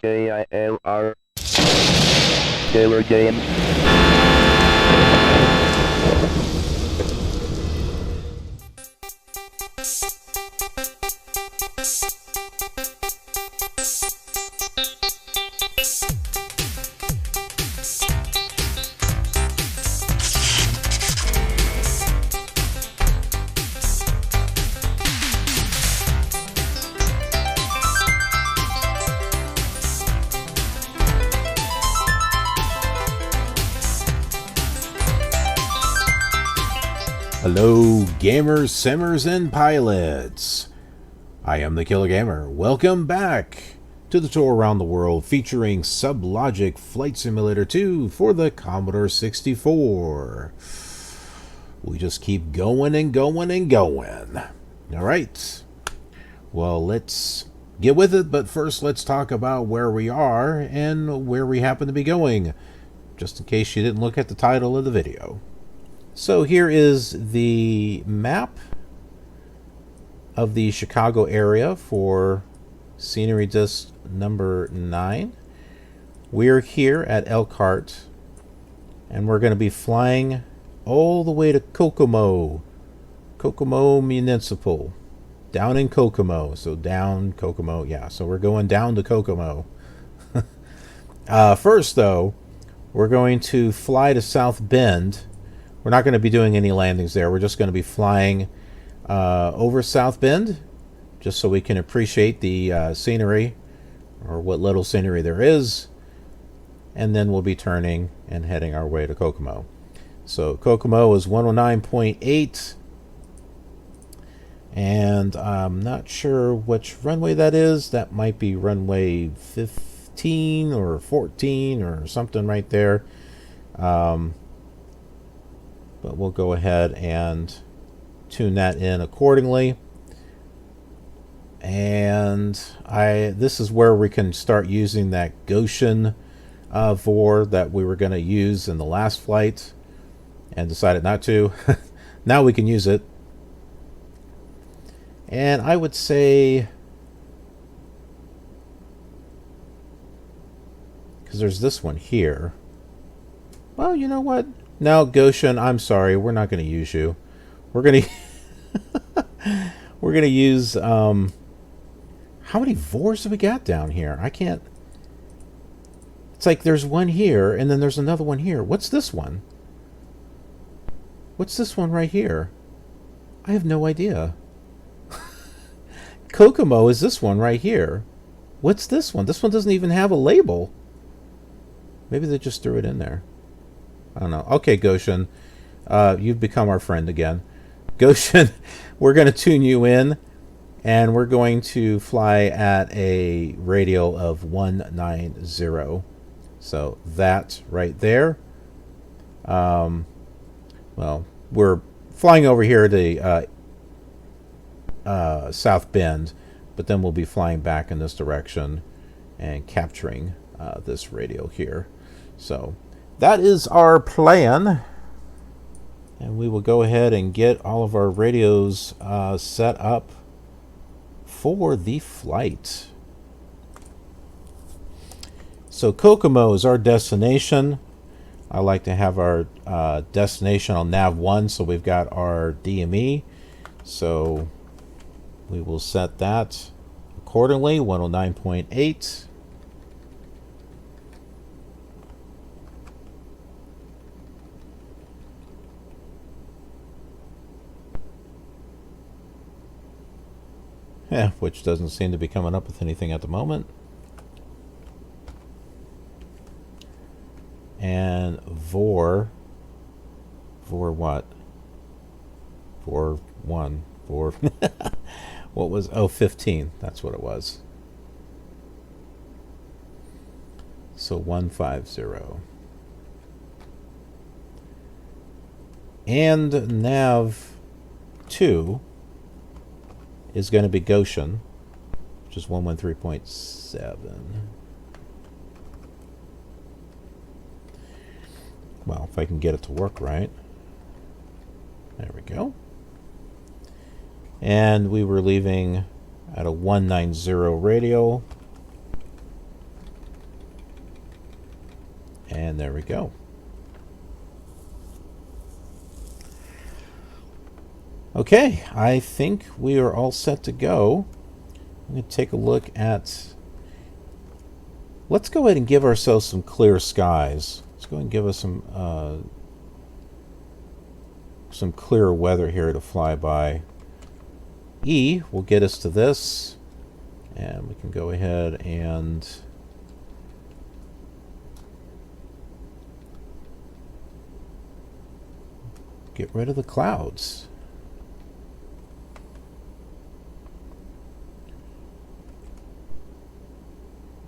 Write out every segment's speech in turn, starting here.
KILR Killer Game. Hello, gamers, simmers, and pilots. I am the Killer Gamer. Welcome back to the tour around the world featuring Sublogic Flight Simulator 2 for the Commodore 64. We just keep going and going and going. All right. Well, let's get with it, but first let's talk about where we are and where we happen to be going, just in case you didn't look at the title of the video. So here is the map of the Chicago area for scenery disc number 9. We're here at Elkhart, and we're going to be flying all the way to Kokomo Municipal, down in Kokomo. So down Kokomo, yeah. So we're going down to Kokomo. First, though, we're going to fly to South Bend. We're not going to be doing any landings there. We're just going to be flying over South Bend, just so we can appreciate the scenery, or what little scenery there is. And then we'll be turning and heading our way to Kokomo. So Kokomo is 109.8. And I'm not sure which runway that is. That might be runway 15 or 14 or something right there. But we'll go ahead and tune that in accordingly. And this is where we can start using that Goshen VOR that we were going to use in the last flight and decided not to. Now we can use it. And I would say, because there's this one here. Well, you know what? No, Goshen, I'm sorry, we're not going to use you. We're going to we're going to use how many VORs have we got down here? I can't. It's like there's one here and then there's another one here. What's this one? What's this one right here? I have no idea. Kokomo is this one right here. What's this one? This one doesn't even have a label. Maybe they just threw it in there. I don't know. Okay, Goshen, you've become our friend again. Goshen, we're going to tune you in, and we're going to fly at a radial of 190. So that right there. Well, we're flying over here to South Bend, but then we'll be flying back in this direction and capturing this radial here. So that is our plan, and we will go ahead and get all of our radios set up for the flight. So Kokomo is our destination. I like to have our destination on nav 1, so we've got our DME. So we will set that accordingly, 109.8. Yeah, which doesn't seem to be coming up with anything at the moment. And VOR what? VOR 1. VOR. What was? Oh, 15. That's what it was. So 150. And nav 2 is going to be Goshen, which is 113.7. Well, if I can get it to work right. There we go. And we were leaving at a 190 radial. And there we go. Okay, I think we are all set to go. I'm going to take a look at... Let's go ahead and give ourselves some clear skies. Let's go ahead and give us some clear weather here to fly by. E will get us to this. And we can go ahead and... get rid of the clouds.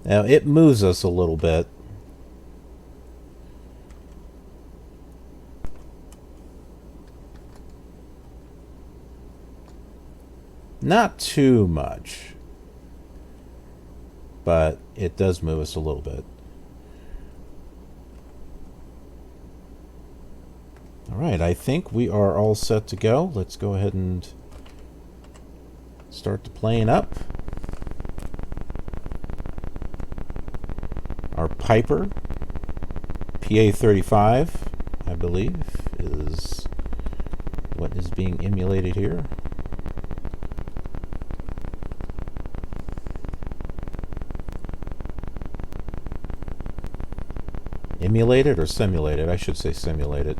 Now, it moves us a little bit. Not too much. But it does move us a little bit. Alright, I think we are all set to go. Let's go ahead and start the plane up. Our Piper, PA-35, I believe, is what is being emulated here. Emulated or simulated? I should say simulated.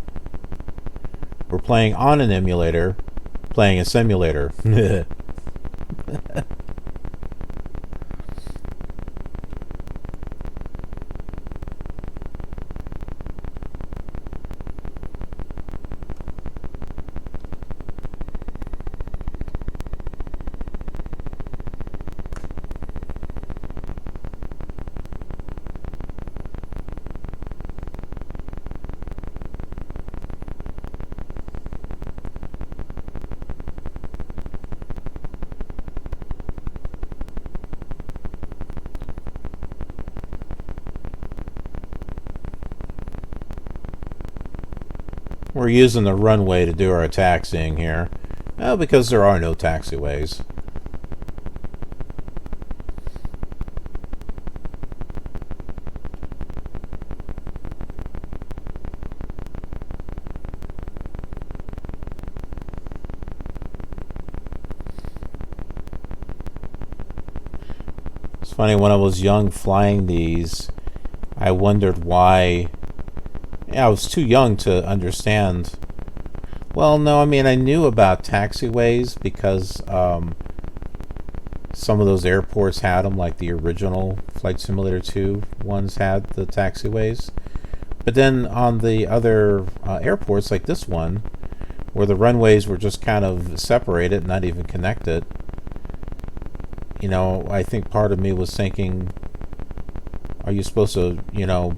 We're playing on an emulator, playing a simulator. We're using the runway to do our taxiing here. Well, because there are no taxiways. It's funny, when I was young flying these, I wondered why... Yeah, I was too young to understand. Well, no, I mean, I knew about taxiways because some of those airports had them, like the original Flight Simulator 2 ones had the taxiways. But then on the other airports, like this one, where the runways were just kind of separated, not even connected, you know, I think part of me was thinking, are you supposed to, you know,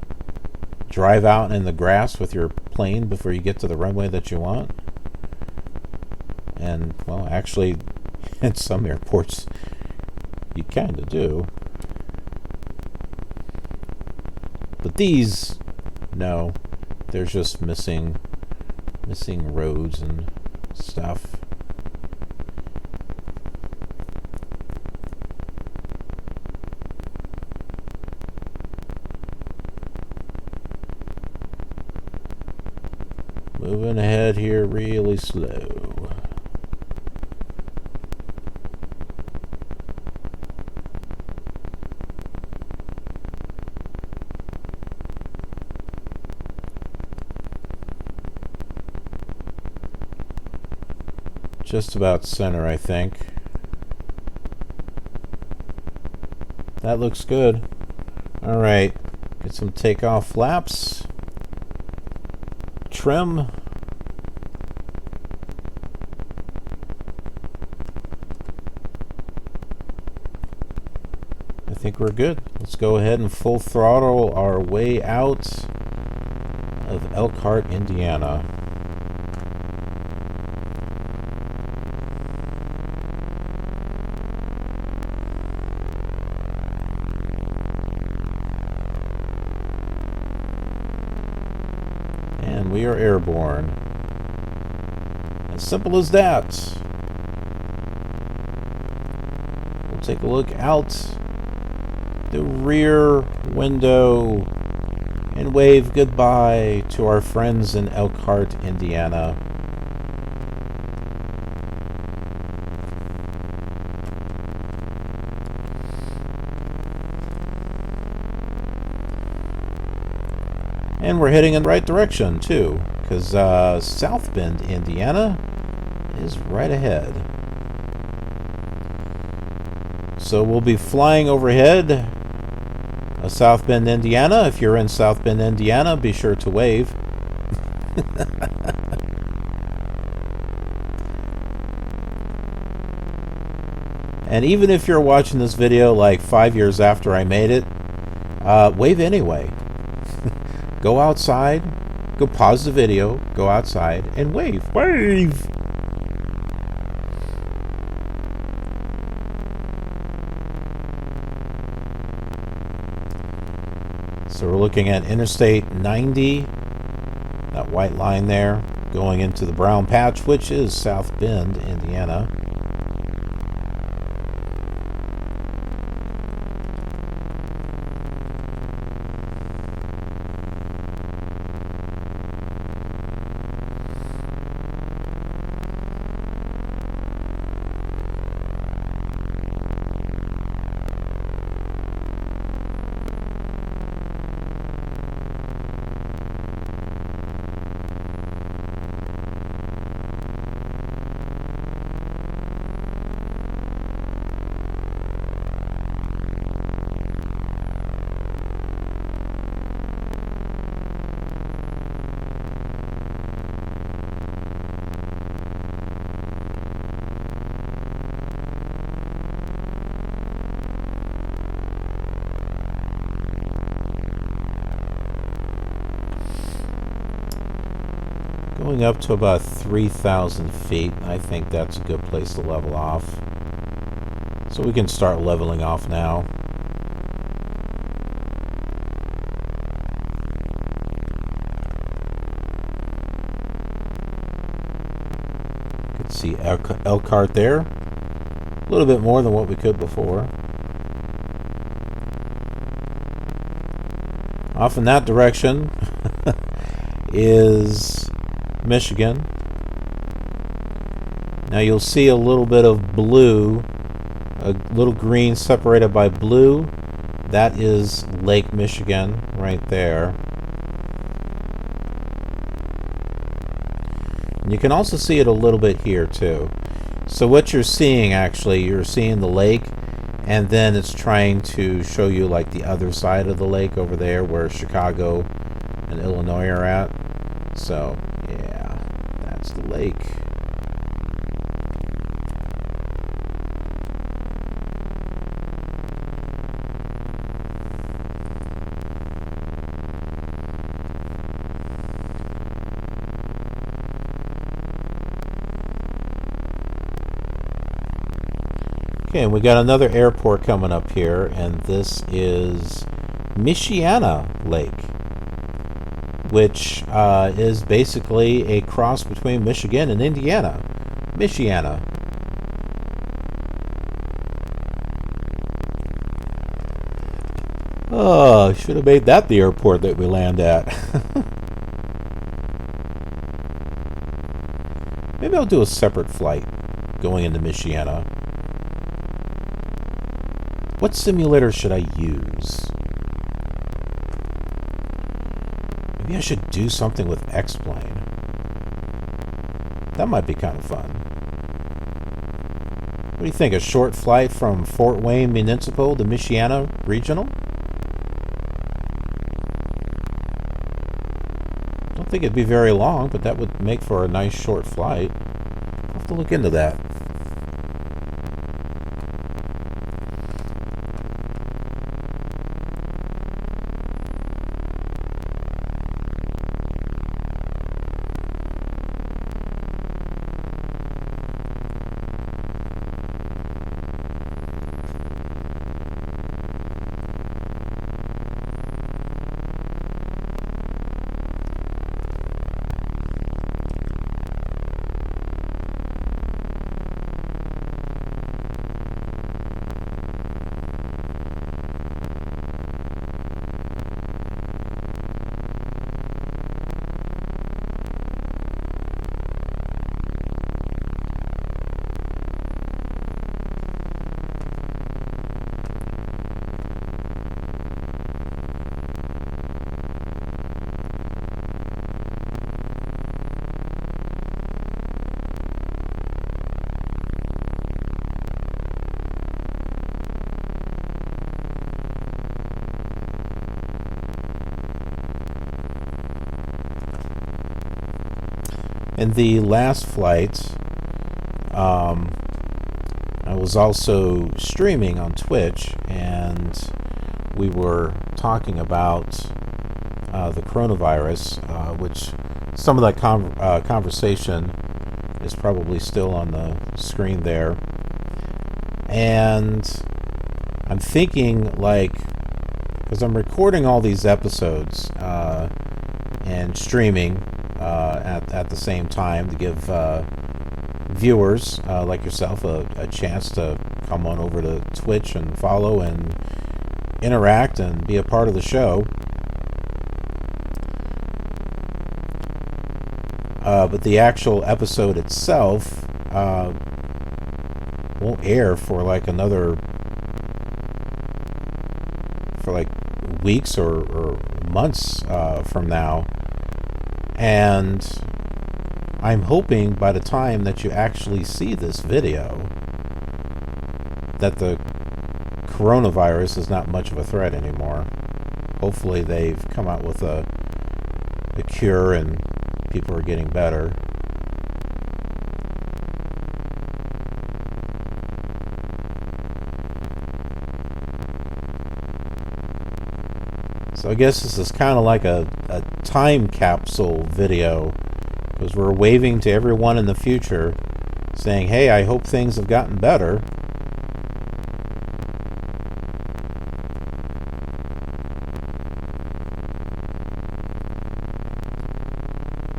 drive out in the grass with your plane before you get to the runway that you want? And, well, actually, in some airports, you kind of do. But these, no, they're just missing roads and stuff. Moving ahead here really slow. Just about center, I think. That looks good. Alright, get some takeoff flaps. Trim. I think we're good. Let's go ahead and full throttle our way out of Elkhart, Indiana. And we are airborne. As simple as that. We'll take a look out the rear window. and wave goodbye to our friends in Elkhart, Indiana. And we're heading in the right direction, too, because South Bend, Indiana is right ahead. So we'll be flying overhead of South Bend, Indiana. If you're in South Bend, Indiana, be sure to wave. And even if you're watching this video like 5 years after I made it, wave anyway. Go outside, go pause the video, go outside, and wave. Wave! So we're looking at Interstate 90, that white line there, going into the brown patch, which is South Bend, Indiana. Going up to about 3,000 feet. I think that's a good place to level off. So we can start leveling off now. You can see Elkhart there. A little bit more than what we could before. Off in that direction is Michigan. Now you'll see a little bit of blue, a little green separated by blue. That is Lake Michigan right there. And you can also see it a little bit here too. So what you're seeing, actually, you're seeing the lake, and then it's trying to show you like the other side of the lake over there where Chicago and Illinois are at. So yeah, that's the lake. Okay, and we got another airport coming up here, and this is Michiana Lake, which is basically a cross between Michigan and Indiana. Michiana. Oh, I should have made that the airport that we land at. Maybe I'll do a separate flight going into Michiana. What simulator should I use? Maybe I should do something with X-Plane. That might be kind of fun. What do you think? A short flight from Fort Wayne Municipal to Michiana Regional? I don't think it'd be very long, but that would make for a nice short flight. I'll have to look into that. In the last flight, I was also streaming on Twitch, and we were talking about the coronavirus, which some of that conversation is probably still on the screen there. And I'm thinking, like, because I'm recording all these episodes and streaming at the same time to give viewers like yourself a chance to come on over to Twitch and follow and interact and be a part of the show. But the actual episode itself won't air for like weeks or months from now. And I'm hoping by the time that you actually see this video that the coronavirus is not much of a threat anymore. Hopefully they've come out with a cure and people are getting better. So I guess this is kind of like a time capsule video, because we're waving to everyone in the future saying, hey, I hope things have gotten better.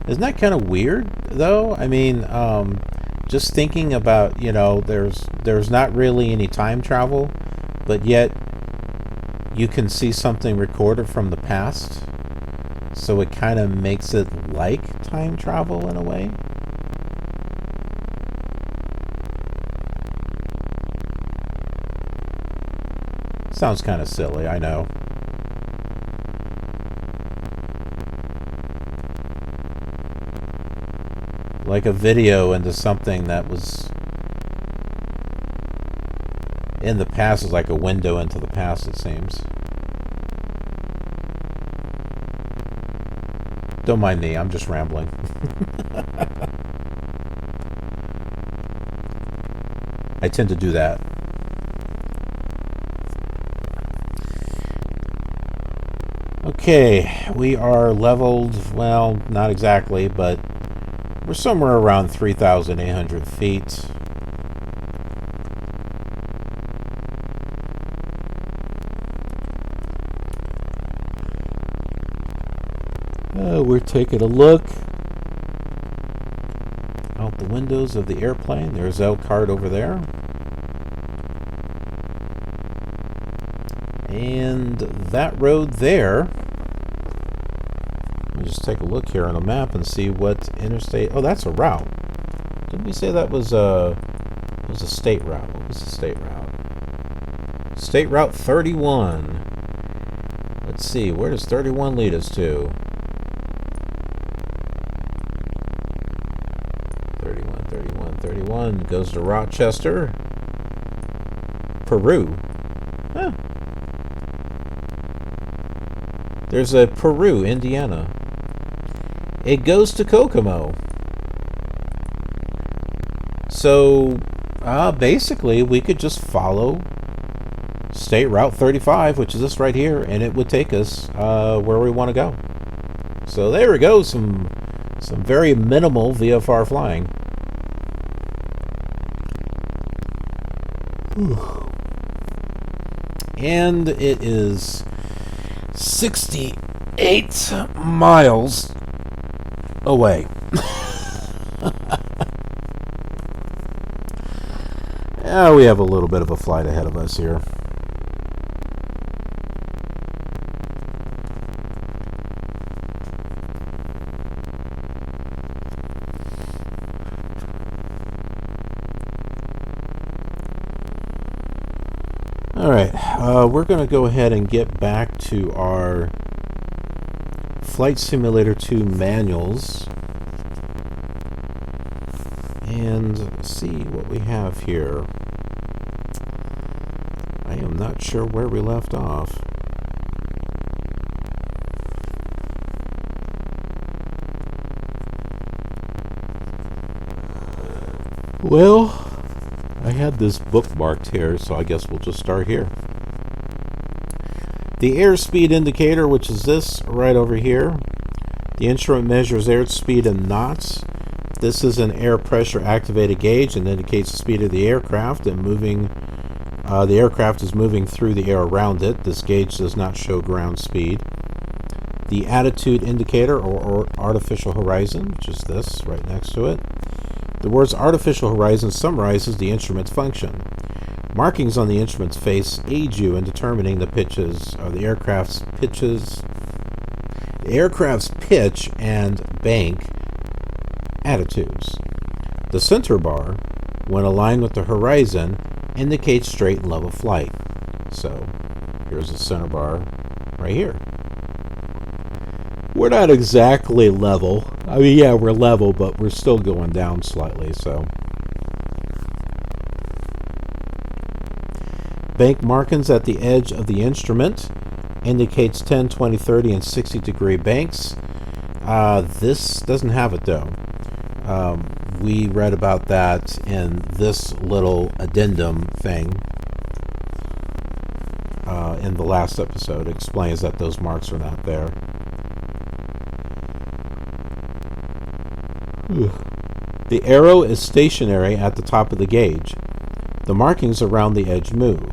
Isn't that kind of weird, though? I mean, just thinking about, there's not really any time travel, but yet you can see something recorded from the past, so it kind of makes it like time travel in a way. Sounds kind of silly, I know. Like a video into something that was in the past is like a window into the past, it seems. Don't mind me, I'm just rambling. I tend to do that. Okay, we are leveled, well, not exactly, but we're somewhere around 3,800 feet. We're taking a look out the windows of the airplane. There's Elkhart over there. And that road there, let me just take a look here on the map and see what interstate. Oh, that's a route. Didn't we say that was a state route? What was the state route? State Route 31. Let's see, where does 31 lead us to? 31 goes to Rochester, Peru. Huh. There's a Peru, Indiana. It goes to Kokomo. So, basically, we could just follow State Route 35, which is this right here, and it would take us where we want to go. So there we go, some very minimal VFR flying. And it is 68 miles away. Yeah, we have a little bit of a flight ahead of us here. Alright, we're going to go ahead and get back to our Flight Simulator 2 manuals and see what we have here. I am not sure where we left off. Well, I had this bookmarked here, so I guess we'll just start here. The airspeed indicator, which is this right over here. The instrument measures airspeed in knots. This is an air pressure activated gauge and indicates the speed of the aircraft and moving. The aircraft is moving through the air around it. This gauge does not show ground speed. The attitude indicator, or artificial horizon, which is this right next to it. The words artificial horizon summarizes the instrument's function. Markings on the instrument's face aid you in determining the pitches of the aircraft's pitch and bank attitudes. The center bar, when aligned with the horizon, indicates straight and level flight. So here's the center bar right here. We're not exactly level. I mean, yeah, we're level, but we're still going down slightly, so. Bank markings at the edge of the instrument indicates 10, 20, 30, and 60 degree banks. This doesn't have it, though. We read about that in this little addendum thing in the last episode. It explains that those marks are not there. The arrow is stationary at the top of the gauge. The markings around the edge move.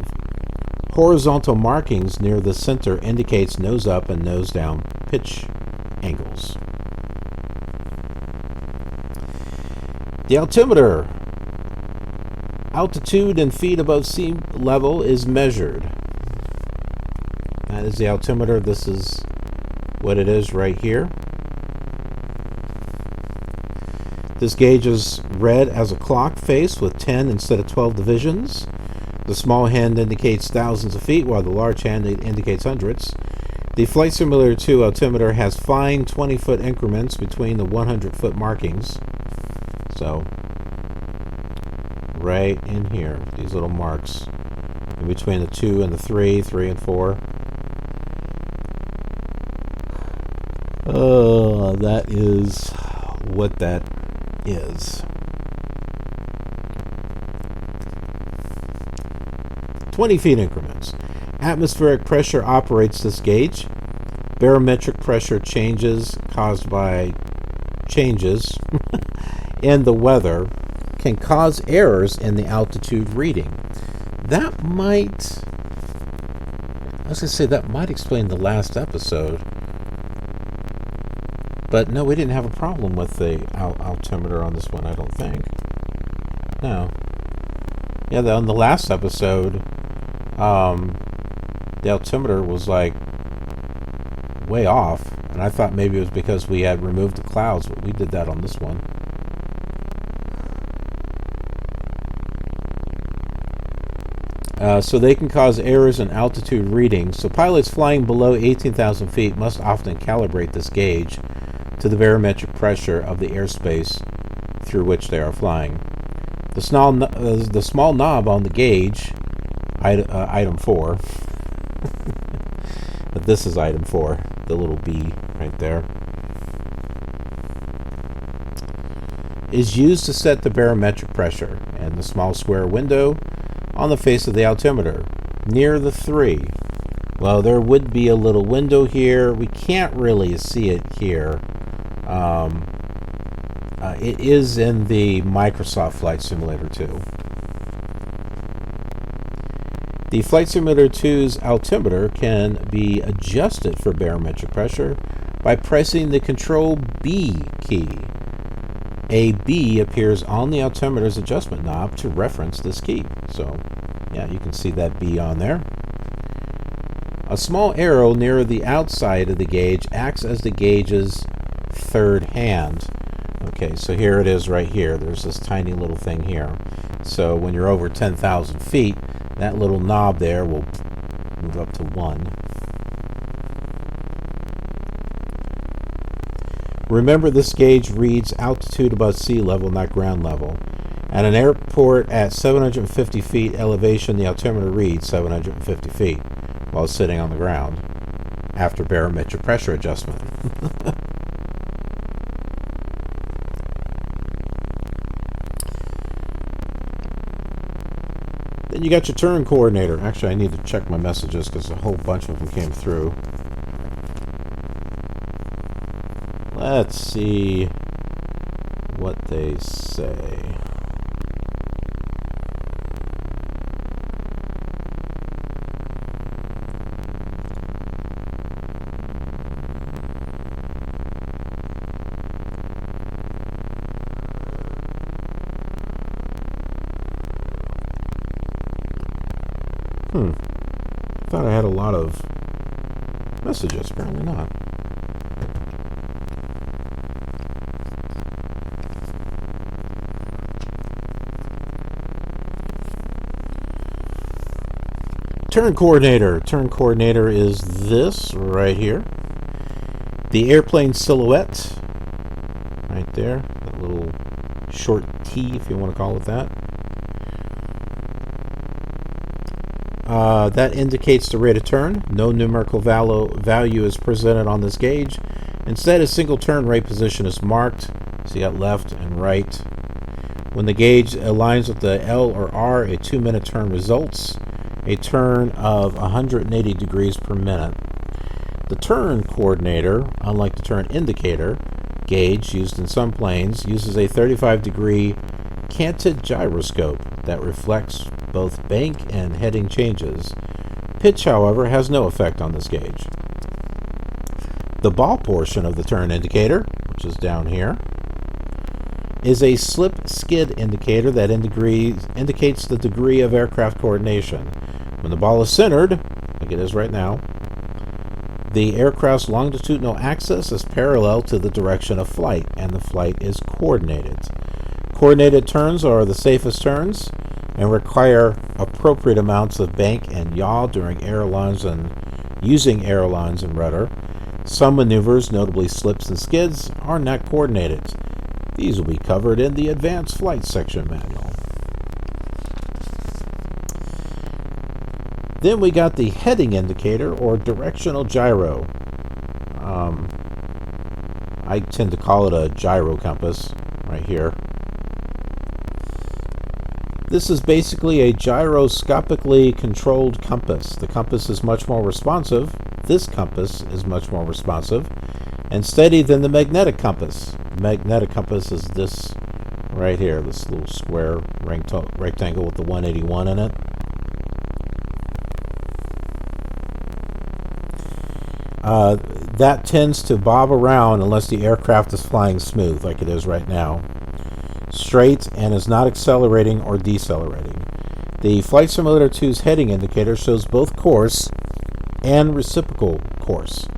Horizontal markings near the center indicates nose up and nose down pitch angles. The altimeter, altitude in feet above sea level, is measured. That is the altimeter. This is what it is right here. This gauge is read as a clock face with 10 instead of 12 divisions. The small hand indicates thousands of feet, while the large hand indicates hundreds. The Flight Simulator 2 altimeter has fine 20-foot increments between the 100-foot markings. So, right in here, these little marks in between the 2 and the 3, 3 and 4. That is what that is. 20 feet increments. Atmospheric pressure operates this gauge. Barometric pressure changes caused by changes in the weather can cause errors in the altitude reading. That might, I was going to say, that might explain the last episode. But no, we didn't have a problem with the altimeter on this one, I don't think. No. Yeah, on the last episode, the altimeter was like way off, and I thought maybe it was because we had removed the clouds, but we did that on this one. So they can cause errors in altitude readings. So pilots flying below 18,000 feet must often calibrate this gauge to the barometric pressure of the airspace through which they are flying. The small knob on the gauge, item 4, but this is item 4, the little B right there, is used to set the barometric pressure, and the small square window on the face of the altimeter near the 3. Well, there would be a little window here. We can't really see it here. It is in the Microsoft Flight Simulator 2. The Flight Simulator 2's altimeter can be adjusted for barometric pressure by pressing the Control B key. A B appears on the altimeter's adjustment knob to reference this key. So, yeah, you can see that B on there. A small arrow near the outside of the gauge acts as the gauge's third hand. Okay, so here it is right here. There's this tiny little thing here. So when you're over 10,000 feet, that little knob there will move up to 1. Remember, this gauge reads altitude above sea level, not ground level. At an airport at 750 feet elevation, the altimeter reads 750 feet while sitting on the ground after barometric pressure adjustment. Then you got your turn coordinator. Actually, I need to check my messages because a whole bunch of them came through. Let's see what they say. Thought I had a lot of messages. Apparently not. Turn coordinator. Turn coordinator is this right here. The airplane silhouette. Right there. That little short T, if you want to call it that. That indicates the rate of turn. No numerical value is presented on this gauge. Instead, a single turn rate position is marked. So you got left and right. When the gauge aligns with the L or R, a 2-minute turn results. A turn of 180 degrees per minute. The turn coordinator, unlike the turn indicator gauge used in some planes, uses a 35-degree canted gyroscope that reflects both bank and heading changes. Pitch, however, has no effect on this gauge. The ball portion of the turn indicator, which is down here, is a slip-skid indicator that indicates the degree of aircraft coordination. When the ball is centered, like it is right now, the aircraft's longitudinal axis is parallel to the direction of flight, and the flight is coordinated. Coordinated turns are the safest turns and require appropriate amounts of bank and yaw during using ailerons and rudder. Some maneuvers, notably slips and skids, are not coordinated. These will be covered in the Advanced Flight Section Manual. Then we got the heading indicator or directional gyro. I tend to call it a gyro compass right here. This is basically a gyroscopically controlled compass. The compass is much more responsive. This compass is much more responsive and steady than the magnetic compass. The magnetic compass is this right here, this little square rectangle with the 181 in it. That tends to bob around unless the aircraft is flying smooth, like it is right now, straight, and is not accelerating or decelerating. The Flight Simulator 2's heading indicator shows both course and reciprocal course.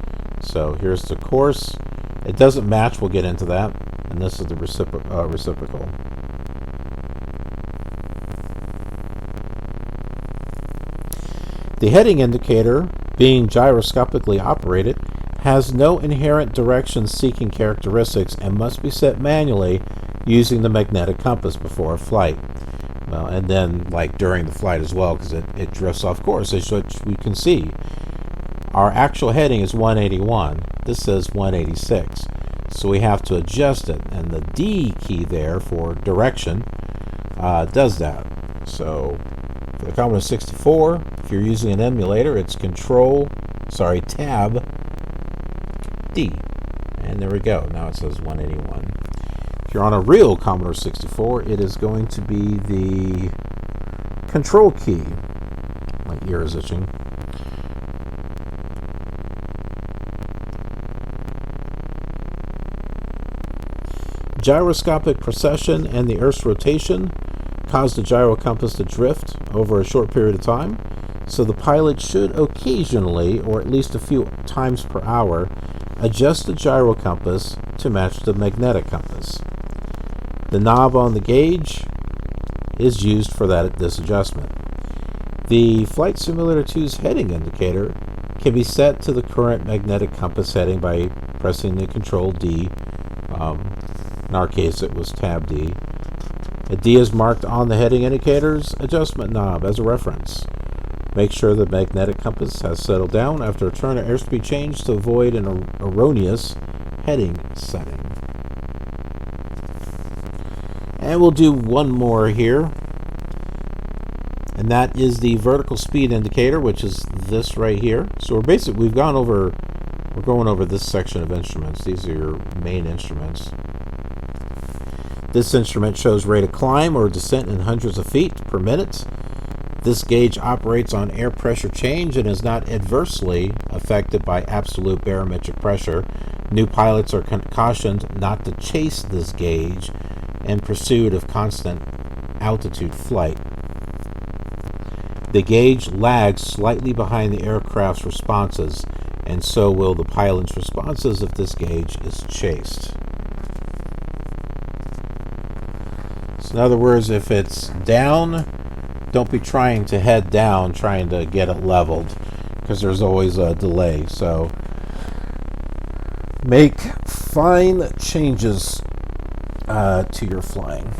So here's the course. It doesn't match, we'll get into that. And this is the reciprocal. The heading indicator, being gyroscopically operated, has no inherent direction-seeking characteristics and must be set manually using the magnetic compass before a flight. Well, and then like during the flight as well, because it drifts off course, as we can see. Our actual heading is 181. This says 186. So we have to adjust it, and the D key there for direction does that. So for the Commodore 64, if you're using an emulator, it's Tab D. And there we go. Now it says 181. If you're on a real Commodore 64, it is going to be the Control key. My ear is itching. Gyroscopic precession and the Earth's rotation cause the gyro compass to drift over a short period of time, so the pilot should occasionally, or at least a few times per hour, adjust the gyro compass to match the magnetic compass. The knob on the gauge is used for this adjustment. The Flight Simulator 2's heading indicator can be set to the current magnetic compass heading by pressing the Control D. In our case, it was Tab D. A D is marked on the heading indicator's adjustment knob as a reference. Make sure the magnetic compass has settled down after a turn or airspeed change to avoid an erroneous heading setting. And we'll do one more here. and that is the vertical speed indicator, which is this right here. So we're going over this section of instruments. These are your main instruments. This instrument shows rate of climb or descent in hundreds of feet per minute. This gauge operates on air pressure change and is not adversely affected by absolute barometric pressure. New pilots are cautioned not to chase this gauge in pursuit of constant altitude flight. The gauge lags slightly behind the aircraft's responses, and so will the pilot's responses if this gauge is chased. So in other words, if it's down, don't be trying to head down, trying to get it leveled, because there's always a delay. So make fine changes to your flying.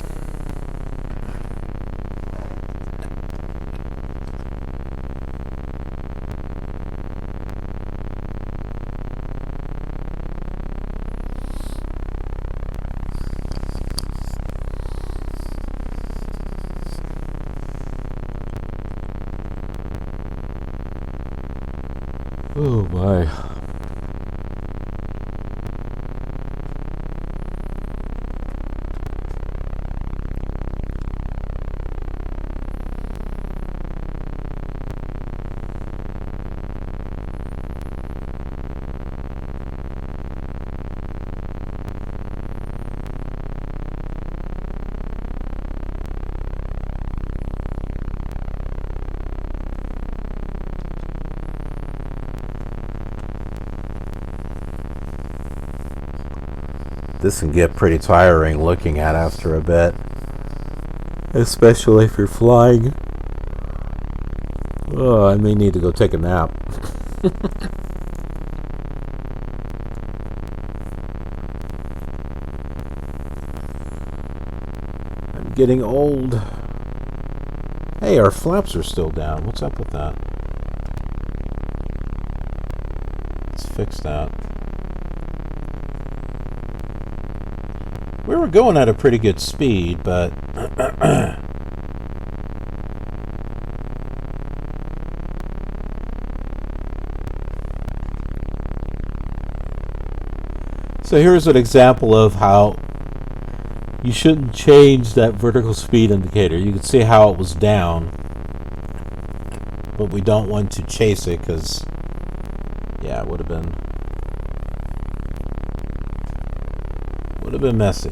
Oh my. This can get pretty tiring looking at after a bit, especially if you're flying. Oh, I may need to go take a nap. I'm getting old. Hey, our flaps are still down. What's up with that? Let's fix that. We were going at a pretty good speed, but so here's an example of how you shouldn't change that vertical speed indicator. You can see how it was down, but we don't want to chase it because, yeah, it would have been messy.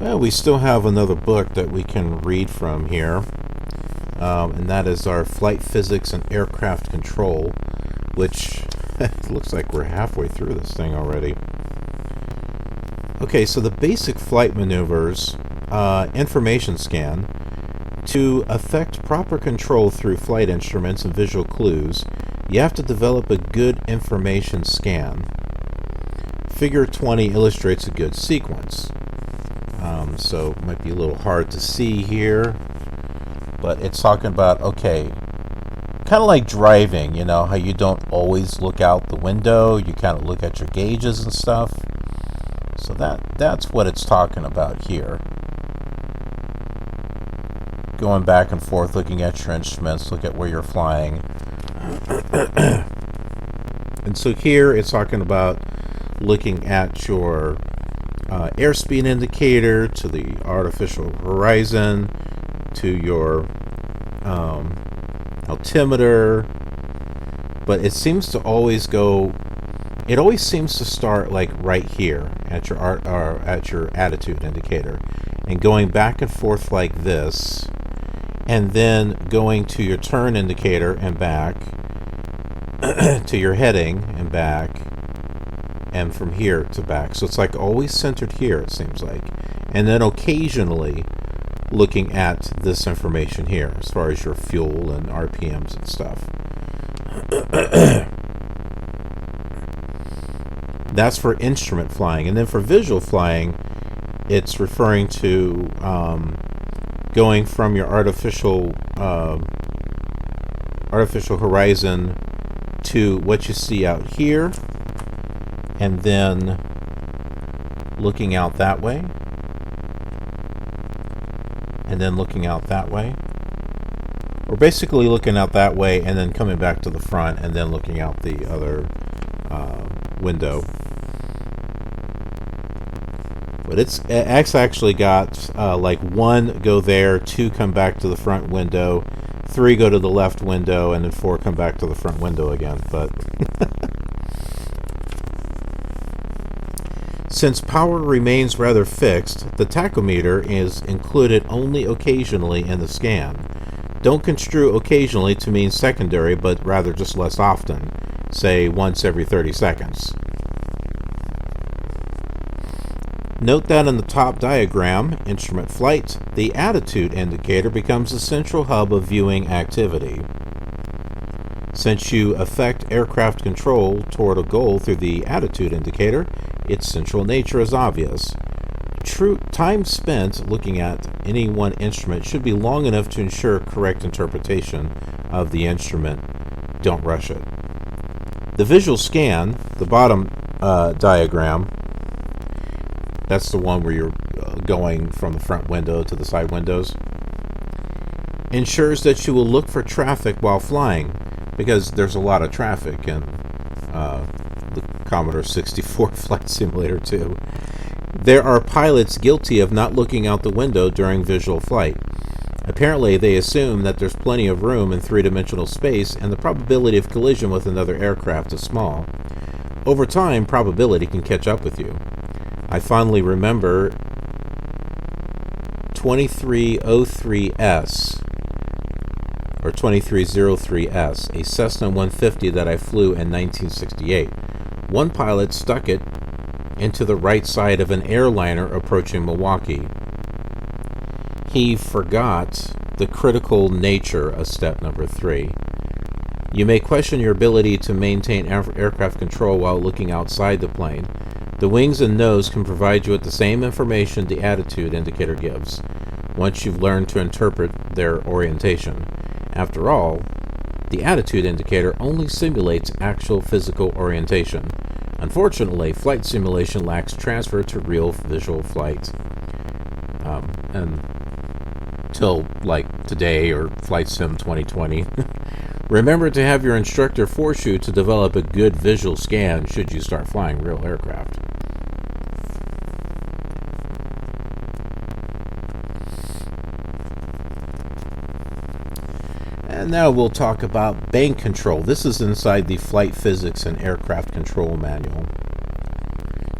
Well, we still have another book that we can read from here, and that is our Flight Physics and Aircraft Control, which looks like we're halfway through this thing already. Okay, so the basic flight maneuvers, information scan. To effect proper control through flight instruments and visual clues, you have to develop a good information scan. Figure 20 illustrates a good sequence. So it might be a little hard to see here, but it's talking about, okay, kind of like driving, you know, how you don't always look out the window, you kind of look at your gauges and stuff. So that's what it's talking about here. Going back and forth, looking at your instruments, look at where you're flying. And so here it's talking about looking at your airspeed indicator, to the artificial horizon, to your altimeter. but it seems to always go. It always seems to start like right here at your at your attitude indicator, and going back and forth like this, and then going to your turn indicator and back, to your heading and back, and from here to back. So it's like always centered here, it seems like, and then occasionally looking at this information here as far as your fuel and RPMs and stuff. That's for instrument flying. And then for visual flying, it's referring to going from your artificial horizon to what you see out here, and then looking out that way, and then looking out that way, or basically looking out that way and then coming back to the front and then looking out the other window. But it's actually got like 1 go there, 2 come back to the front window, 3 go to the left window, and then 4 come back to the front window again. But since power remains rather fixed, the tachometer is included only occasionally in the scan. Don't construe occasionally to mean secondary, but rather just less often, say once every 30 seconds. Note that in the top diagram, instrument flight, the attitude indicator becomes the central hub of viewing activity. Since you affect aircraft control toward a goal through the attitude indicator, its central nature is obvious. True time spent looking at any one instrument should be long enough to ensure correct interpretation of the instrument. Don't rush it. The visual scan, the bottom diagram, that's the one where you're going from the front window to the side windows, ensures that you will look for traffic while flying, because there's a lot of traffic in the Commodore 64 Flight Simulator 2. There are pilots guilty of not looking out the window during visual flight. Apparently, they assume that there's plenty of room in three-dimensional space and the probability of collision with another aircraft is small. Over time, probability can catch up with you. I fondly remember 2303S, or 2303S, a Cessna 150 that I flew in 1968. One pilot stuck it into the right side of an airliner approaching Milwaukee. He forgot the critical nature of step number 3. You may question your ability to maintain aircraft control while looking outside the plane. The wings and nose can provide you with the same information the attitude indicator gives, once you've learned to interpret their orientation. After all, the attitude indicator only simulates actual physical orientation. Unfortunately, flight simulation lacks transfer to real visual flight. Until like today or Flight Sim 2020. Remember to have your instructor force you to develop a good visual scan should you start flying real aircraft. And now we'll talk about bank control. This is inside the Flight Physics and Aircraft Control Manual.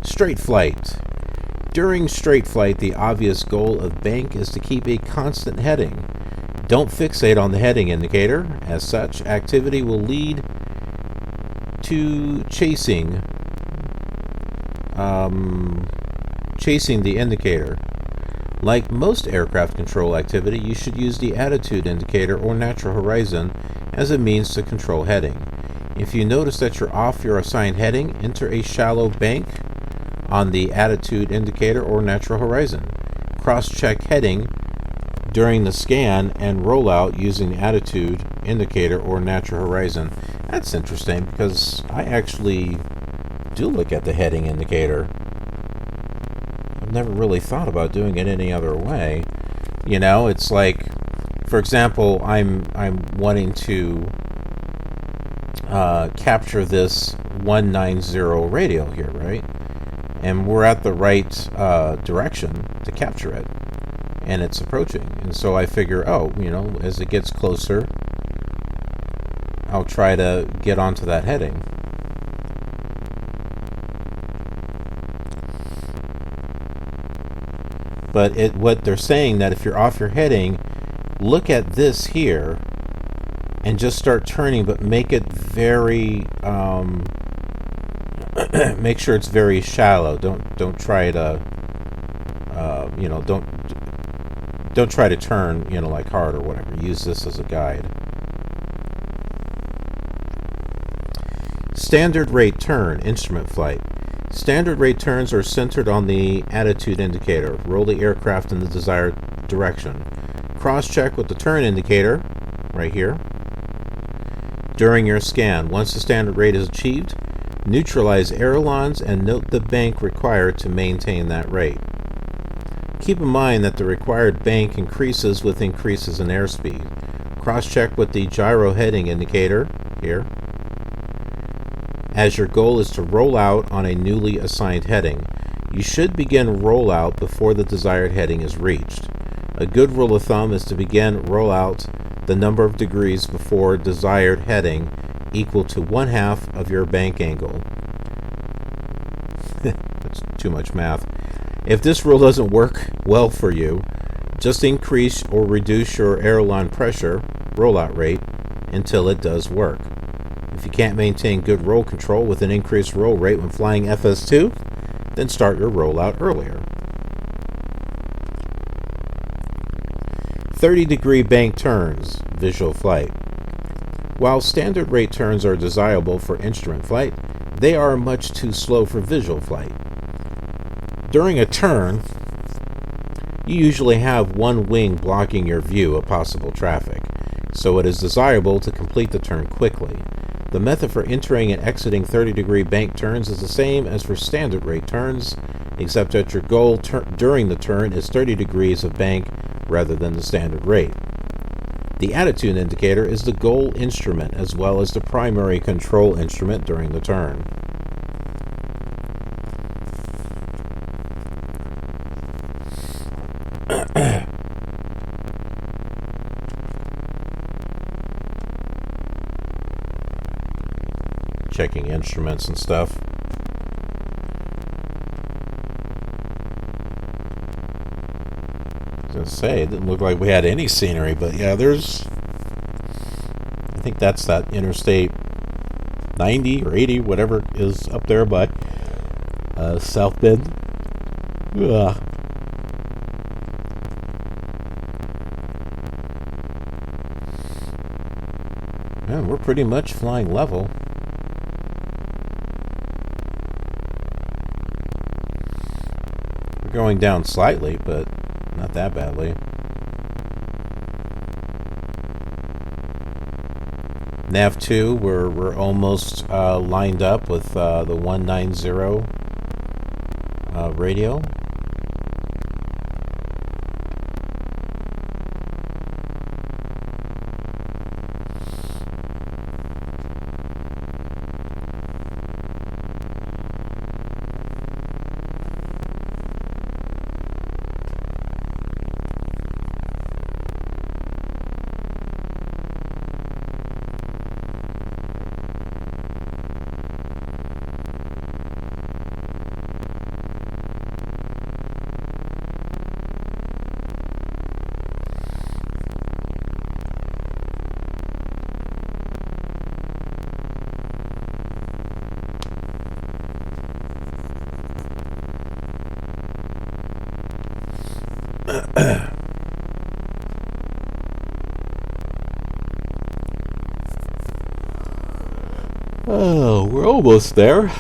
Straight flight. During straight flight, the obvious goal of bank is to keep a constant heading. Don't fixate on the heading indicator. As such, activity will lead to chasing the indicator. Like most aircraft control activity, you should use the attitude indicator or natural horizon as a means to control heading. If you notice that you're off your assigned heading, enter a shallow bank on the attitude indicator or natural horizon. Cross-check heading during the scan and rollout using the attitude indicator or natural horizon. That's interesting because I actually do look at the heading indicator. I've never really thought about doing it any other way. You know, it's like, for example, I'm wanting to capture this 190 radio here, right? And we're at the right direction to capture it, and it's approaching. And so I figure, oh, you know, as it gets closer, I'll try to get onto that heading. But what they're saying, that if you're off your heading, look at this here and just start turning, but make it very make sure it's very shallow. Don't try to don't try to turn like hard or whatever. Use this as a guide. Standard rate turn, instrument flight. Standard rate turns are centered on the attitude indicator. Roll the aircraft in the desired direction. Cross-check with the turn indicator, right here, during your scan. Once the standard rate is achieved, neutralize ailerons and note the bank required to maintain that rate. Keep in mind that the required bank increases with increases in airspeed. Cross-check with the gyro heading indicator, here, as your goal is to roll out on a newly assigned heading. You should begin rollout before the desired heading is reached. A good rule of thumb is to begin rollout the number of degrees before desired heading equal to 1/2 of your bank angle. That's too much math. If this rule doesn't work well for you, just increase or reduce your aileron pressure, rollout rate, until it does work. If you can't maintain good roll control with an increased roll rate when flying FS2, then start your rollout earlier. 30-degree bank turns, visual flight. While standard rate turns are desirable for instrument flight, they are much too slow for visual flight. During a turn, you usually have one wing blocking your view of possible traffic, so it is desirable to complete the turn quickly. The method for entering and exiting 30-degree bank turns is the same as for standard rate turns, except that your goal during the turn is 30 degrees of bank rather than the standard rate. The attitude indicator is the goal instrument as well as the primary control instrument during the turn. Checking instruments and stuff. I was going to say, it didn't look like we had any scenery, but yeah, there's, I think that's that Interstate 90 or 80, whatever is up there by South Bend. Ugh. Man, we're pretty much flying level. We're going down slightly, but not that badly. Nav 2, we're almost lined up with the 190 radio. Oh, we're almost there.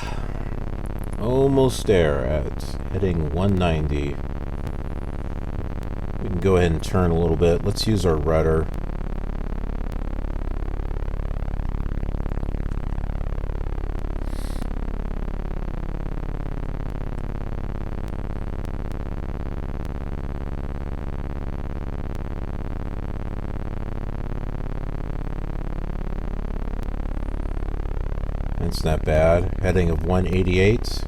Almost there at heading 190. We can go ahead and turn a little bit. Let's use our rudder. It's not bad. Heading of 188.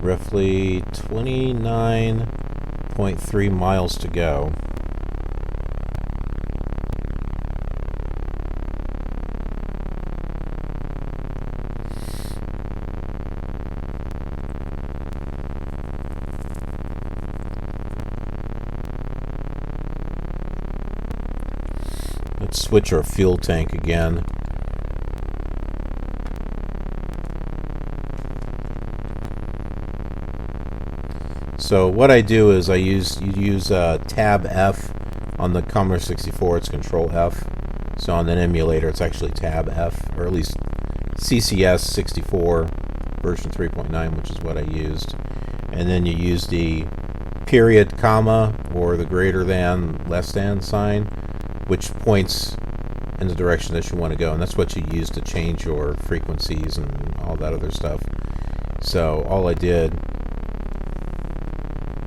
Roughly 29.3 miles to go. Let's switch our fuel tank again. So what I do is you use Tab F on the Commodore 64. It's Control F. So on an emulator, it's actually Tab F, or at least CCS64 version 3.9, which is what I used. And then you use the period, comma, or the greater than, less than sign, which points in the direction that you want to go, and that's what you use to change your frequencies and all that other stuff. So all I did,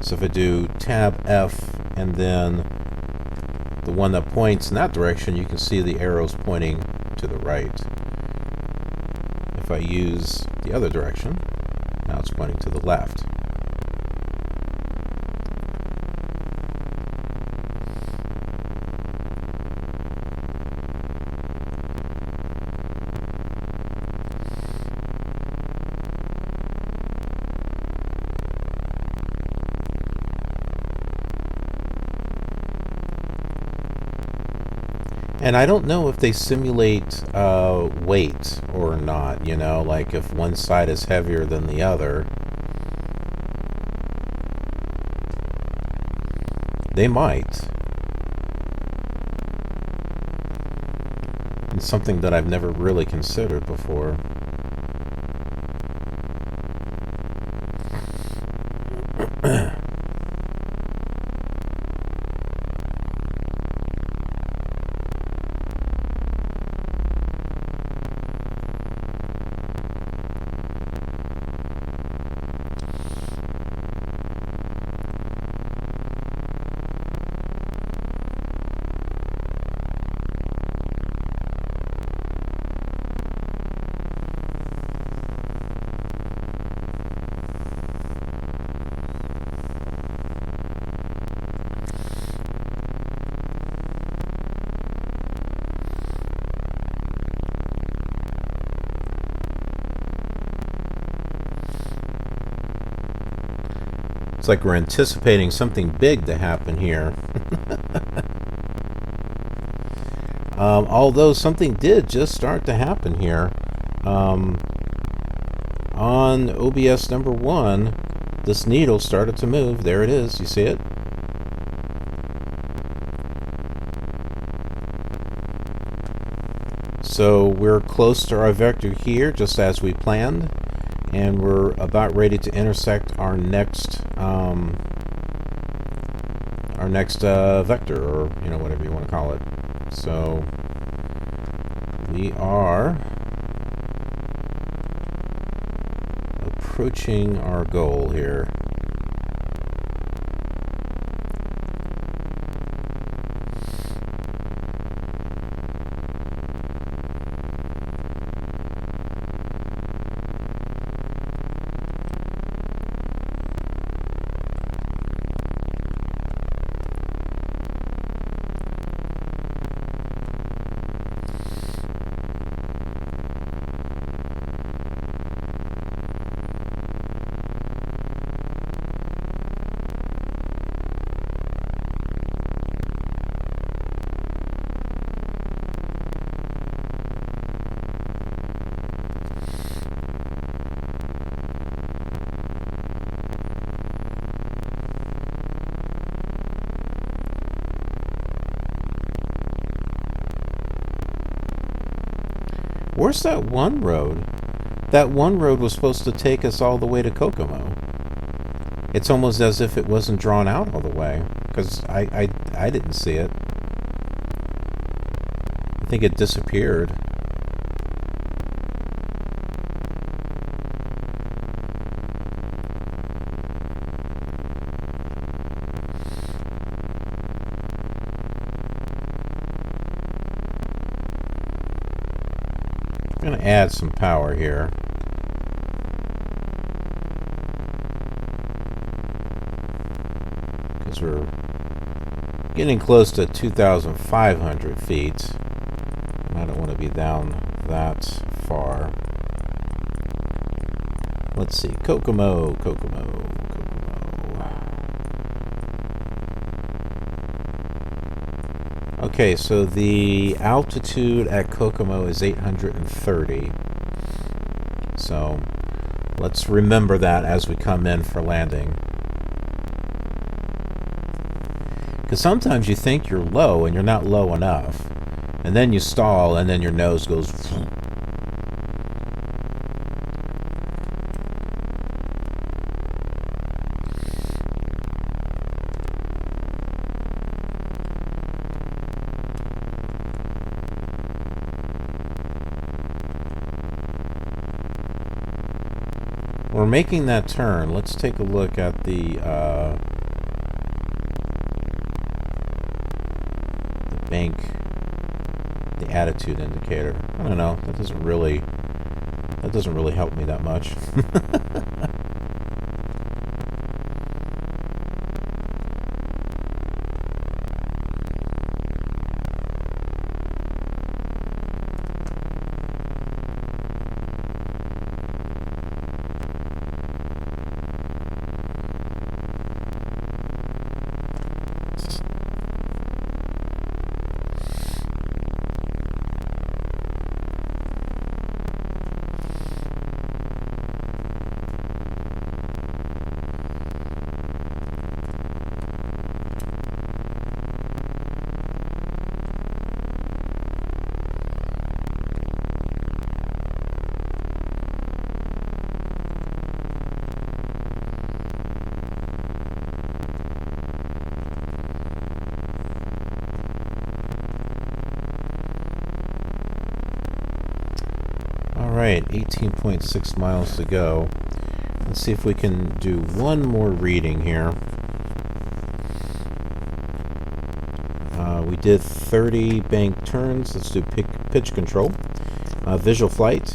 so if I do Tab F and then the one that points in that direction, you can see the arrows pointing to the right. If I use the other direction, now it's pointing to the left. And I don't know if they simulate weight or not, you know, like if one side is heavier than the other. They might. It's something that I've never really considered before. It's like we're anticipating something big to happen here. Although something did just start to happen here. On OBS number 1, this needle started to move. There it is. You see it? So we're close to our vector here, just as we planned. And we're about ready to intersect our next vector, or you know, whatever you want to call it. So we are approaching our goal here. Where's that one road? That one road was supposed to take us all the way to Kokomo. It's almost as if it wasn't drawn out all the way, because I didn't see it. I think it disappeared. I'm going to add some power here. as we're getting close to 2,500 feet. I don't want to be down that far. Let's see. Kokomo. Okay, so the altitude at Kokomo is 830. So let's remember that as we come in for landing. Because sometimes you think you're low and you're not low enough. And then you stall and then your nose goes... We're making that turn. Let's take a look at the bank, the attitude indicator. I don't know. That doesn't really help me that much. Alright, 18.6 miles to go. Let's see if we can do one more reading here. We did 30 bank turns. Let's do pitch control. Visual flight.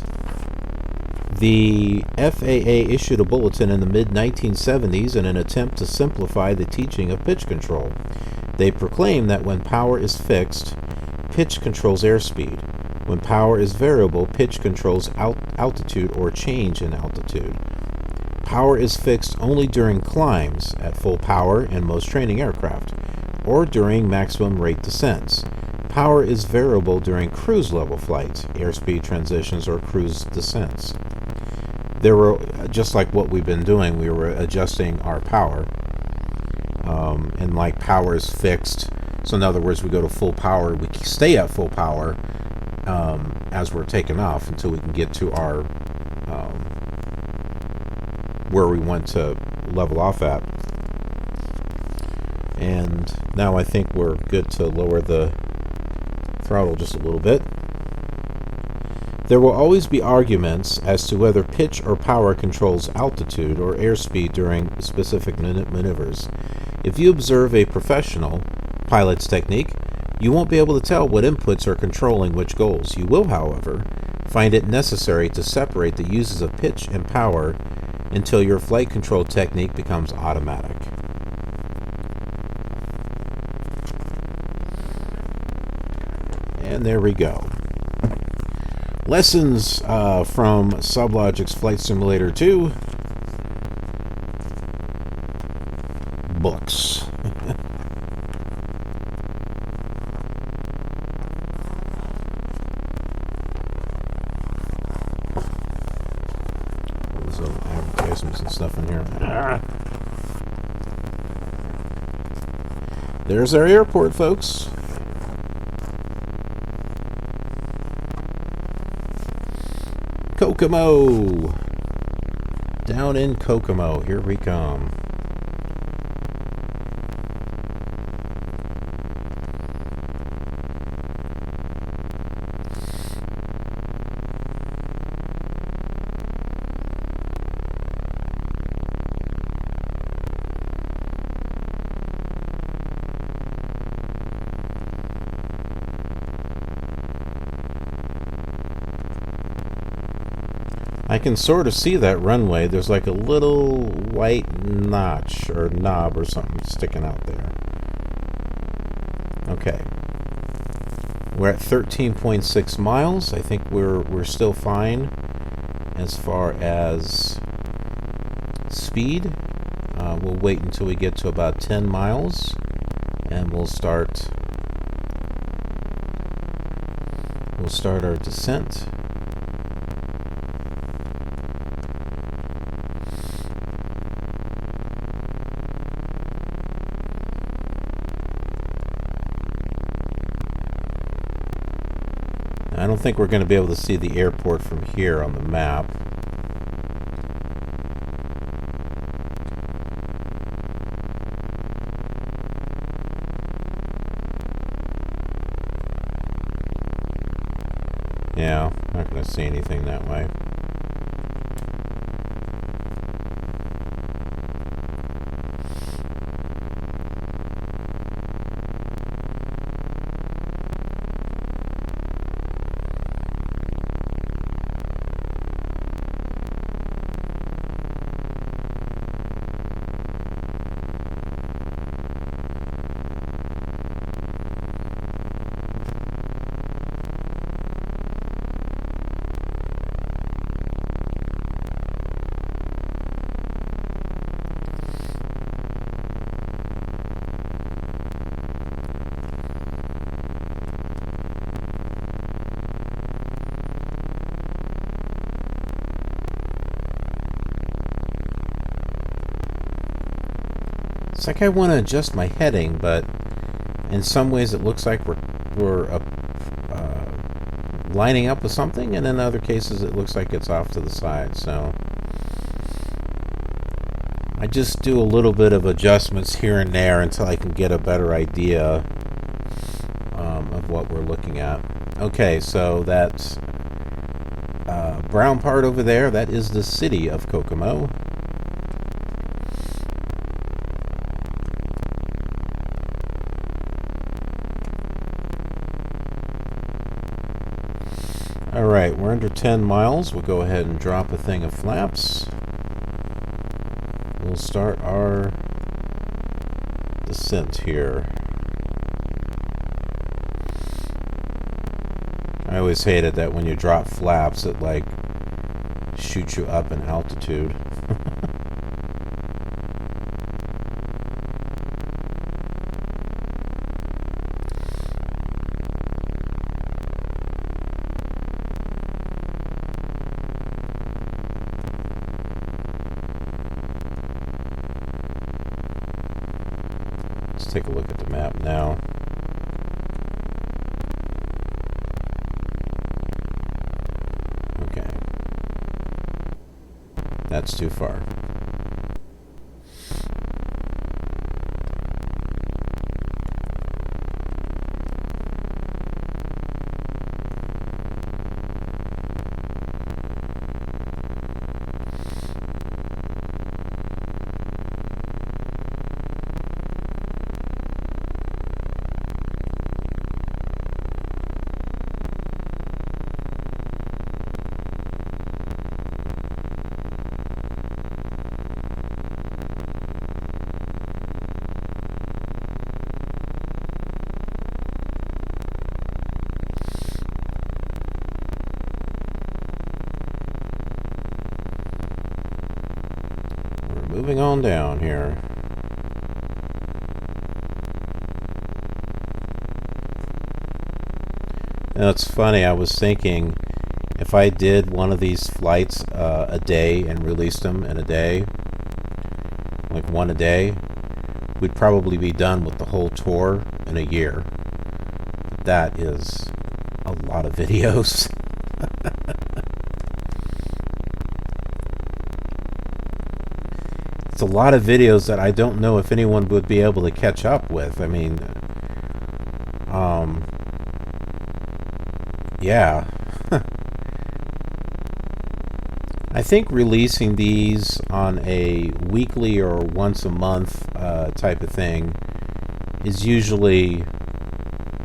The FAA issued a bulletin in the mid-1970s in an attempt to simplify the teaching of pitch control. They proclaim that when power is fixed, pitch controls airspeed. When power is variable, pitch controls altitude or change in altitude. Power is fixed only during climbs at full power in most training aircraft, or during maximum rate descents. Power is variable during cruise level flights, airspeed transitions, or cruise descents. There were, just like what we've been doing, we were adjusting our power. And like power is fixed. So in other words, we go to full power, we stay at full power as we're taking off until we can get to our where we want to level off at. And now I think we're good to lower the throttle just a little bit. There will always be arguments as to whether pitch or power controls altitude or airspeed during specific maneuvers. If you observe a professional pilot's technique, you won't be able to tell what inputs are controlling which goals. You will, however, find it necessary to separate the uses of pitch and power until your flight control technique becomes automatic. And there we go. Lessons from Sublogic's Flight Simulator 2. Books. There's advertisements and stuff in here. There's our airport, folks. Kokomo! Down in Kokomo, here we come. I can sort of see that runway. There's like a little white notch or knob or something sticking out there. Okay. We're at 13.6 miles. I think we're still fine as far as speed. We'll wait until we get to about 10 miles and we'll start our descent. I don't think we're going to be able to see the airport from here on the map. Yeah, not going to see anything that way. It's like I want to adjust my heading, but in some ways it looks like we're lining up with something, and in other cases it looks like it's off to the side. So I just do a little bit of adjustments here and there until I can get a better idea of what we're looking at. Okay, so that brown part over there, that is the city of Kokomo. Alright, we're under 10 miles. We'll go ahead and drop a thing of flaps. We'll start our descent here. I always hated that when you drop flaps, it like shoots you up in altitude. Let's take a look at the map now. Okay. That's too far. Moving on down here. Now it's funny, I was thinking if I did one of these flights a day and released them in a day, like one a day, we'd probably be done with the whole tour in a year. But that is a lot of videos. It's a lot of videos that I don't know if anyone would be able to catch up with. I mean, yeah. I think releasing these on a weekly or once a month type of thing is usually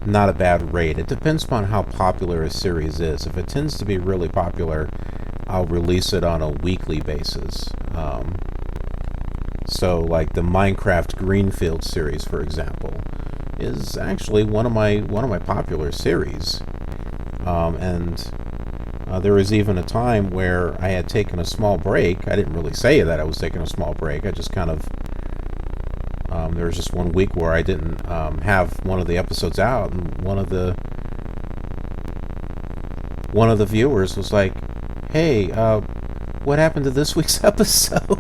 not a bad rate. It depends upon how popular a series is. If it tends to be really popular, I'll release it on a weekly basis. So like the Minecraft Greenfield series, for example, is actually one of my popular series. There was even a time where I had taken a small break. I didn't really say that I was taking a small break. I just kind of there was just one week where I didn't have one of the episodes out, and one of the viewers was like, "Hey, what happened to this week's episode?"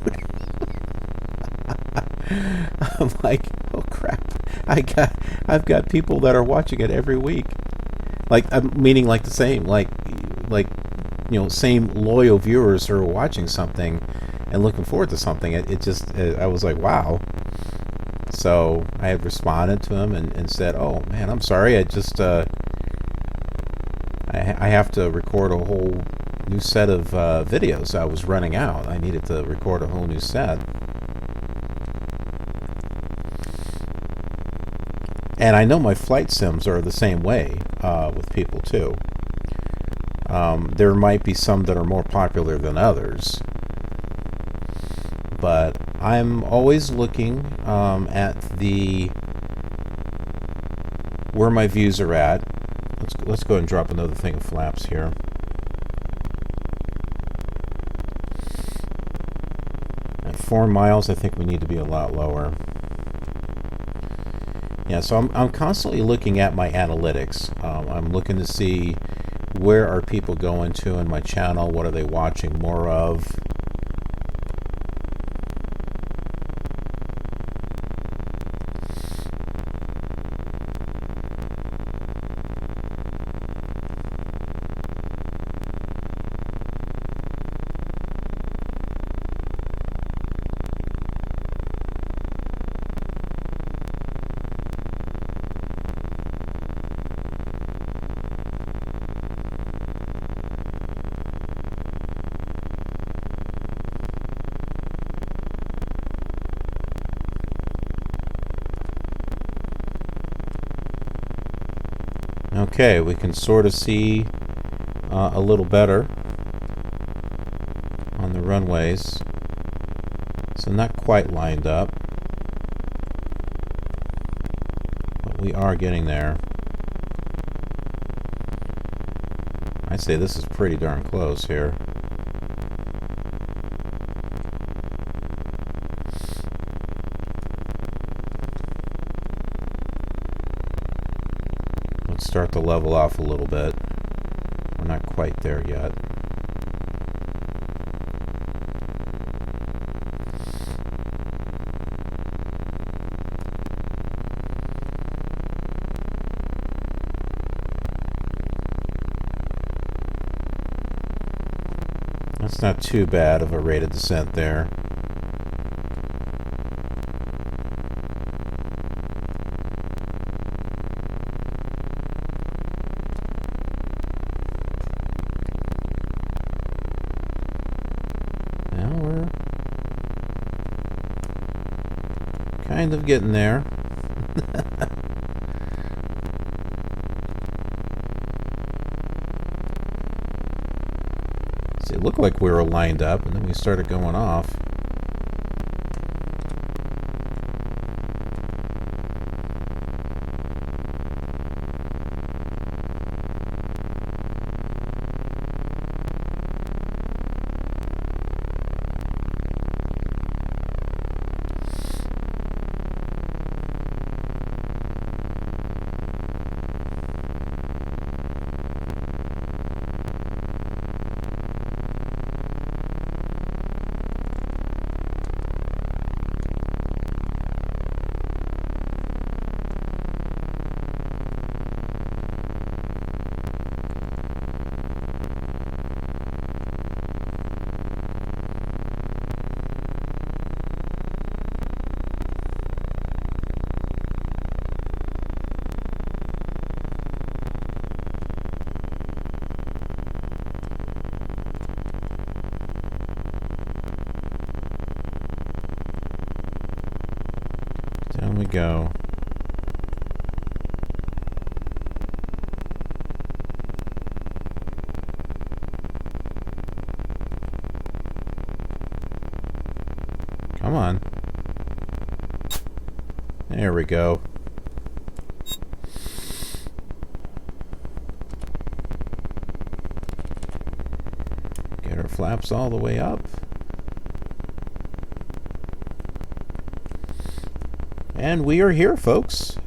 I'm like, "Oh crap! I've got people that are watching it every week." Like, I'm meaning like the same, like same loyal viewers who are watching something and looking forward to something. I was like, wow. So I had responded to him and said, "Oh man, I'm sorry. I just I have to record a whole new set of videos. I was running out. I needed to record a whole new set." And I know my flight sims are the same way with people too. There might be some that are more popular than others, but I'm always looking at where my views are at. Let's go ahead and drop another thing of flaps here. At 4 miles, I think we need to be a lot lower. Yeah, so I'm constantly looking at my analytics. I'm looking to see where are people going to in my channel, what are they watching more of. Okay, we can sort of see a little better on the runways. So not quite lined up, but we are getting there. I'd say this is pretty darn close here. Start to level off a little bit. We're not quite there yet. That's not too bad of a rate of descent there. Kind of getting there. See, it looked like we were lined up, and then we started going off. Down we go. Come on. There we go. Get our flaps all the way up. And we are here, folks.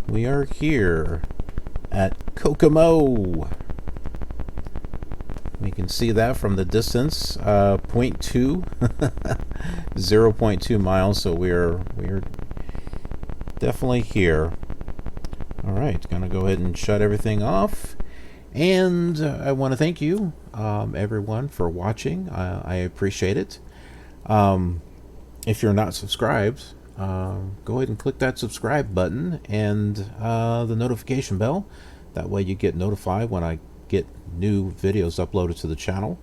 We are here at Kokomo. We can see that from the distance, 0.2, 0.2 miles. So we're definitely here. All right, gonna go ahead and shut everything off. And I want to thank you, everyone, for watching. I appreciate it. If you're not subscribed, go ahead and click that subscribe button and the notification bell. That way you get notified when I get new videos uploaded to the channel.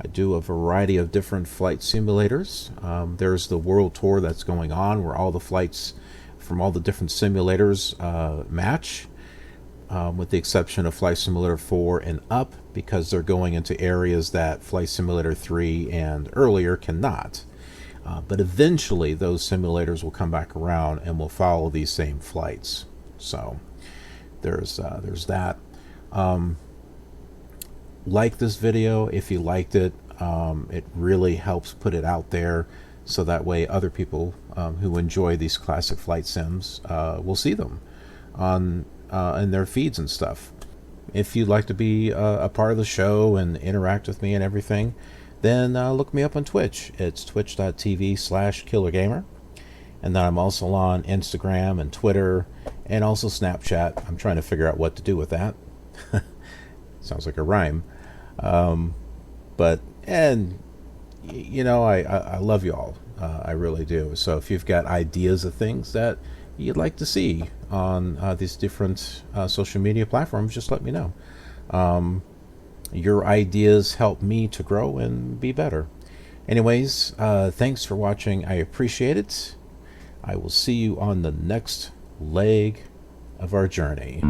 I do a variety of different flight simulators. There's the world tour that's going on where all the flights from all the different simulators match, with the exception of Flight Simulator 4 and up, because they're going into areas that Flight Simulator 3 and earlier cannot. But eventually those simulators will come back around and will follow these same flights. So there's that. Like this video if you liked it. It really helps put it out there, so that way other people who enjoy these classic flight sims will see them on in their feeds and stuff. If you'd like to be a part of the show and interact with me and everything, then look me up on Twitch. It's twitch.tv/KillerGamer. And then I'm also on Instagram and Twitter and also Snapchat. I'm trying to figure out what to do with that. Sounds like a rhyme. You know, I love you all. I really do. So if you've got ideas of things that you'd like to see on these different social media platforms, just let me know. Your ideas help me to grow and be better. Anyways, thanks for watching. I appreciate it. I will see you on the next leg of our journey.